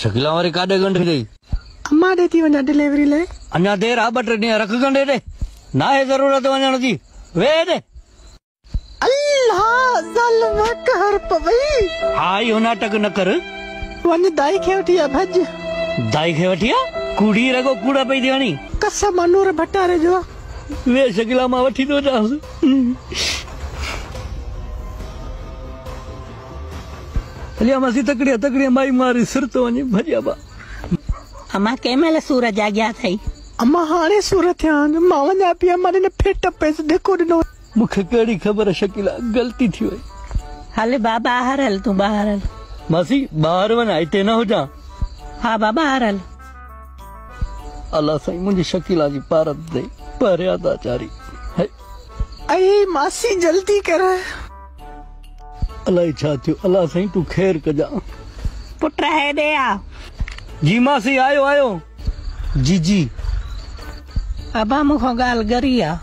शकीला वारी काॾे गंढ गई अम्मा देती वञा डिलीवरी लाइ अञा देर आहे 2-3 ॾींहं रख गंढे ॾे ना आहे ज़रूरत वञण जी वेह ॾे अल्लाह ज़ल्म कर पवई हा इहो नाटक न कर वञ दाई खे वठी आ भॼ दाई खे वठी आ कूड़ी रगो कूड़ा पई थी वञी कसम नूर भटारे जो वे शकीला मां वठी थो अचांसि हलिया मासी तकड़िया माई मारी सिर तो वञे भॼिया बा अम्मा कंहिं महिल सूर जाॻिया अथई अम्मा हाणे सूर थिया आहिनि मां वञा पई अम्मा ने फेट पेस धिको ॾिनो मूंखे कहिड़ी ख़बर शकीला ग़लती थी वई हल बाबा ॿाहिरि हल तूं ॿाहिरि हल मासी ॿाहिरि वञा हिते न हुजां हा बाबा ॿाहिरि हल अल्लाह साईं मुंहिंजी शकीला जी पारत दे परियां था चारी ऐं मासी जल्दी कर अलाए छा थियो अल्लाह साईं तूं ख़ैर कजां पुट हेॾे आ जी मासी आयो जी जी अबा मूंखां ॻाल्हि गरी आ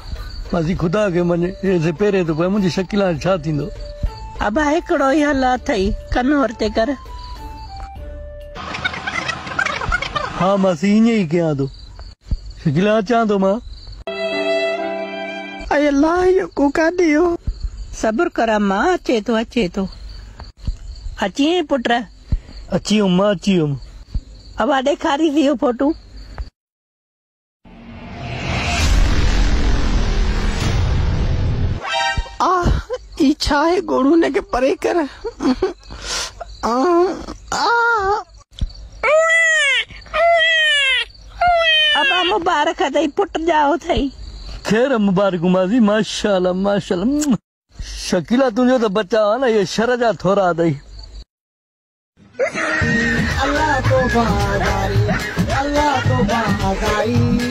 मासी खुदा खे मञे ऐसे पहिरें तो पए मुंहिंजी शकीला छा थींदो अबा हिकिड़ो ई हल अथई कन वरिते कर हा मासी ईअं ई कयां थो शकीला अचां थो मां ऐं अल्लाह इहो को काॾे हो सब्र कर अम्मा अचे थो अची पुट अची वियुमि मां अची वियुमि अबा ॾेखारी वियो फोटू ई छा आहे गोड़ू ने के परे कर अबा मुबारक अथई पुट जाओ अथई ख़ैर मुबारक मासी माशाल्लाह माशाल्लाह शकीला तुंहिंजो त बच्चा आहे न इहे शर जा थोरा अथई अल्लाह तो बाज़ारी